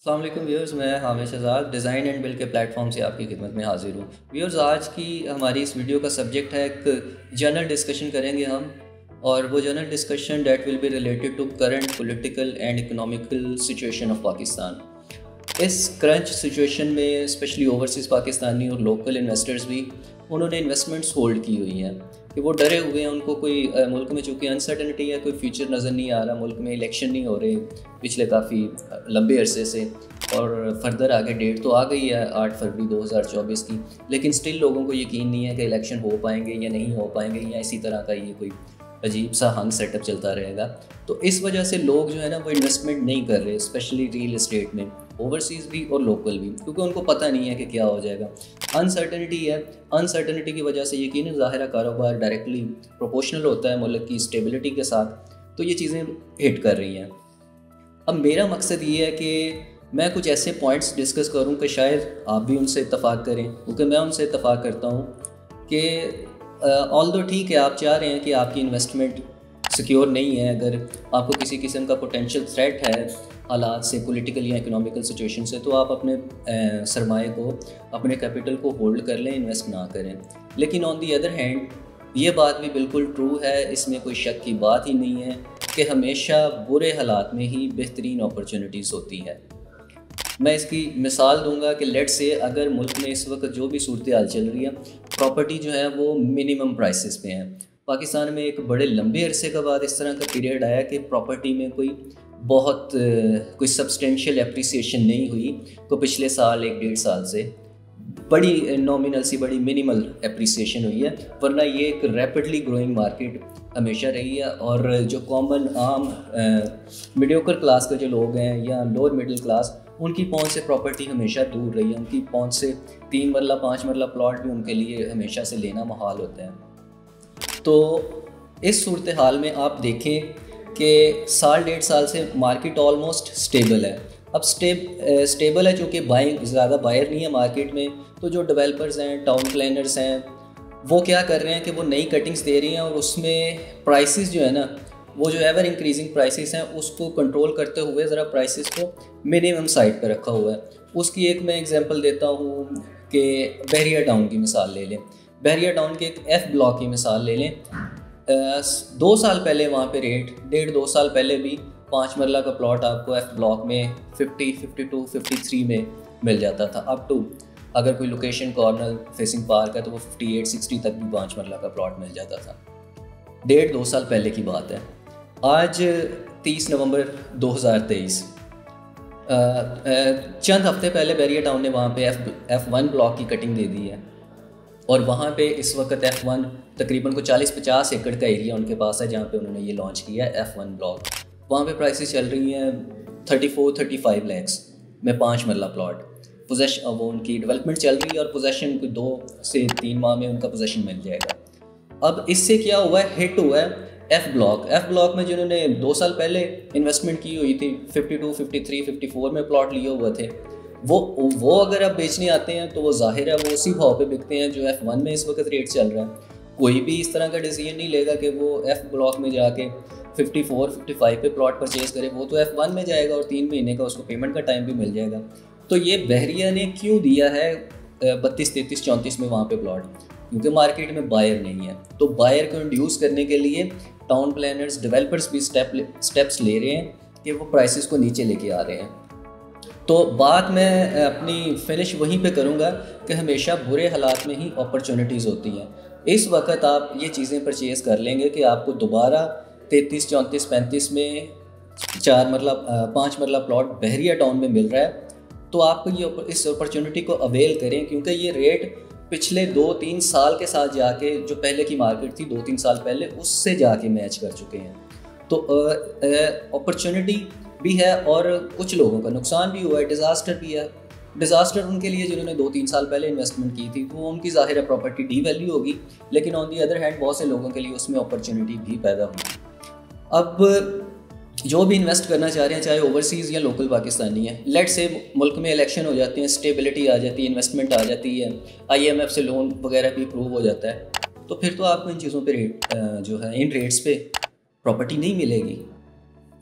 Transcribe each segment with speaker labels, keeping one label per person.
Speaker 1: السلام علیکم ویورز، میں حامد شہزاد ڈیزائن اینڈ بل کے پلیٹ فارم سے آپ کی خدمت میں حاضر ہوں۔ ویورز، آج کی ہماری اس ویڈیو کا سبجیکٹ ہے ایک جنرل ڈسکشن کریں گے ہم، اور وہ general discussion that will be related to current political and economical situation of Pakistan. اس کرنٹ سچویشن میں اسپیشلی اوورسیز پاکستانی اور لوکل انویسٹرز بھی انہوں نے انویسٹمنٹس ہولڈ کی ہوئی ہیں کہ وہ ڈرے ہوئے ہیں، ان کو کوئی ملک میں چونکہ انسرٹنٹی ہے، کوئی فیوچر نظر نہیں آ رہا، ملک میں الیکشن نہیں ہو رہے پچھلے کافی لمبے عرصے سے، اور فردر آگے ڈیٹ تو آ گئی ہے 8 فروری 2024 کی، لیکن سٹل لوگوں کو یقین نہیں ہے کہ الیکشن ہو پائیں گے یا نہیں ہو پائیں گے، یا اسی طرح کا یہ کوئی عجیب سا ہنگ سیٹ اپ چلتا رہے گا۔ تو اس وجہ سے لوگ جو ہے نا وہ انویسٹمنٹ نہیں کر رہے، اسپیشلی ریل اسٹیٹ میں، اوورسیز بھی اور لوکل بھی، کیونکہ ان کو پتہ نہیں ہے کہ کیا ہو جائے گا، انسرٹنٹی ہے۔ انسرٹنٹی کی وجہ سے یقیناً ظاہرہ کاروبار ڈائریکٹلی پروپورشنل ہوتا ہے ملک کی اسٹیبلٹی کے ساتھ، تو یہ چیزیں ہٹ کر رہی ہیں۔ اب میرا مقصد یہ ہے کہ میں کچھ ایسے پوائنٹس ڈسکس کروں کہ شاید آپ بھی ان سے اتفاق کریں، کیونکہ میں ان سے اتفاق کرتا ہوں کہ آلدو ٹھیک ہے، آپ چاہ رہے ہیں کہ آپ کی انویسٹمنٹ سیکیور نہیں ہے، اگر آپ کو کسی قسم کا پوٹینشیل تھریٹ ہے حالات سے، پولیٹیکل یا اکنامیکل سچویشن سے، تو آپ اپنے سرمایے کو، اپنے کیپٹل کو ہولڈ کر لیں، انویسٹ نہ کریں۔ لیکن آن دی ادر ہینڈ یہ بات بھی بالکل ٹرو ہے، اس میں کوئی شک کی بات ہی نہیں ہے کہ ہمیشہ برے حالات میں ہی بہترین اپرچونٹیز ہوتی ہے۔ میں اس کی مثال دوں گا کہ لیٹ سے اگر ملک میں اس وقت جو بھی صورتحال چل رہی ہے، پراپرٹی جو ہے وہ منیمم پرائسز پہ ہیں۔ پاکستان میں ایک بڑے لمبے عرصے کے بعد اس طرح کا پیریڈ آیا کہ پراپرٹی میں کوئی سبسٹینشیل اپریسیشن نہیں ہوئی، تو پچھلے سال 1-1.5 سال سے بڑی نامنل سی بڑی منیمل اپریسیشن ہوئی ہے، ورنہ یہ ایک ریپڈلی گروئنگ مارکیٹ ہمیشہ رہی ہے، اور جو کامن عام میڈیوکر کلاس کے جو لوگ ہیں یا لوور مڈل کلاس، ان کی پہنچ سے پراپرٹی ہمیشہ دور رہی ہے، ان کی پہنچ سے 3 مرلہ 5 مرلہ پلاٹ بھی ان کے لیے ہمیشہ سے لینا محال ہوتا ہے۔ تو اس صورتحال میں آپ دیکھیں کہ 1.5 سال سے مارکیٹ آلموسٹ سٹیبل ہے۔ اب سٹیبل ہے چونکہ زیادہ بائر نہیں ہے مارکیٹ میں، تو جو ڈیولپرز ہیں، ٹاؤن پلانرز ہیں، وہ کیا کر رہے ہیں کہ وہ نئی کٹنگز دے رہی ہیں، اور اس میں پرائسز جو ہے نا، وہ جو ایور انکریزنگ پرائسز ہیں، اس کو کنٹرول کرتے ہوئے ذرا پرائسز کو منیمم سائٹ پہ رکھا ہوا ہے۔ اس کی ایک میں ایگزامپل دیتا ہوں کہ بحریہ ٹاؤن کی مثال لے لیں۔ بحریہ ٹاؤن کے ایک ایف بلاک کی مثال لے لیں۔ 2 سال پہلے وہاں پہ ریٹ 1.5-2 سال پہلے بھی 5 مرلہ کا پلاٹ آپ کو ایف بلاک میں 50, 52, 53 میں مل جاتا تھا، اپ ٹو اگر کوئی لوکیشن کارنر فیسنگ پارک ہے تو وہ 58, 60 تک بھی 5 مرلہ کا پلاٹ مل جاتا تھا۔ 1.5-2 سال پہلے کی بات ہے۔ آج 30 نومبر 2023، چند ہفتے پہلے بحریہ ٹاؤن نے وہاں پہ F1 بلاک کی کٹنگ دے دی ہے، اور وہاں پہ اس وقت F1 تقریباً 40-50 ایکڑ کا ایریا ان کے پاس ہے جہاں پہ انہوں نے یہ لانچ کیا ہے F1 بلاک۔ وہاں پہ پرائسز چل رہی ہیں 34-35 لاکھ میں 5 مرلہ پلاٹ۔ پوزیشن وہ ان کی ڈیولپمنٹ چل رہی ہے، اور پوزیشن کوئی 2 سے 3 ماہ میں ان کا پوزیشن مل جائے گا۔ اب اس سے کیا ہوا ہے، ہٹ ہوا ہے ایف بلاک میں جنہوں نے 2 سال پہلے انویسٹمنٹ کی ہوئی تھی، 52, 53, 54 میں پلاٹ لیے ہوئے تھے، وہ اگر اب بیچنے آتے ہیں تو وہ ظاہر ہے وہ اسی بھاؤ پہ بکتے ہیں جو F1 میں اس وقت ریٹ چل رہا ہے۔ کوئی بھی اس طرح کا ڈیسیجن نہیں لے گا کہ وہ ایف بلاک میں جا کے 54, 55 پہ پلاٹ پرچیز کرے، وہ تو F1 میں جائے گا اور 3 مہینے کا اس کو پیمنٹ کا ٹائم بھی مل جائے گا۔ تو یہ بحریہ نے کیوں دیا ہے 32, 33, 34 میں وہاں پہ پلاٹ؟ کیونکہ مارکیٹ میں بائر نہیں ہے، تو بائر کو انڈیوس کرنے کے لیے ٹاؤن پلانرز، ڈیولپرز بھی سٹیپس لے رہے ہیں کہ وہ پرائسز کو نیچے لے کے آ رہے ہیں۔ تو بات میں اپنی فنش وہیں پہ کروں گا کہ ہمیشہ برے حالات میں ہی اپرچونٹیز ہوتی ہیں۔ اس وقت آپ یہ چیزیں پرچیز کر لیں گے کہ آپ کو دوبارہ 33, 34, 35 میں 5 مرلہ پلاٹ بحریہ ٹاؤن میں مل رہا ہے، تو آپ کو اس اپرچونٹی کو اویل کریں، کیونکہ یہ ریٹ پچھلے 2-3 سال کے ساتھ جا کے، جو پہلے کی مارکیٹ تھی 2-3 سال پہلے، اس سے جا کے میچ کر چکے ہیں۔ تو اپرچونٹی بھی ہے، اور کچھ لوگوں کا نقصان بھی ہوا ہے، ڈیزاسٹر بھی ہے۔ ڈیزاسٹر ان کے لیے جنہوں نے 2-3 سال پہلے انویسٹمنٹ کی تھی، تو ان کی ظاہر پراپرٹی ڈی ویلیو ہوگی، لیکن آن دی ادر ہینڈ بہت سے لوگوں کے لیے اس میں اپرچونٹی بھی پیدا ہوئی۔ اب جو بھی انویسٹ کرنا چاہ رہے ہیں، چاہے اوورسیز یا لوکل پاکستانی ہیں، لیٹ سے ملک میں الیکشن ہو جاتے ہیں، اسٹیبلٹی آ جاتی ہے، انویسٹمنٹ آ جاتی ہے، IMF سے لون وغیرہ بھی اپروو ہو جاتا ہے، تو پھر تو آپ کو ان چیزوں پہ ریٹ جو ہے ان ریٹس پہ پراپرٹی نہیں ملے گی۔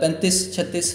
Speaker 1: 35, 36,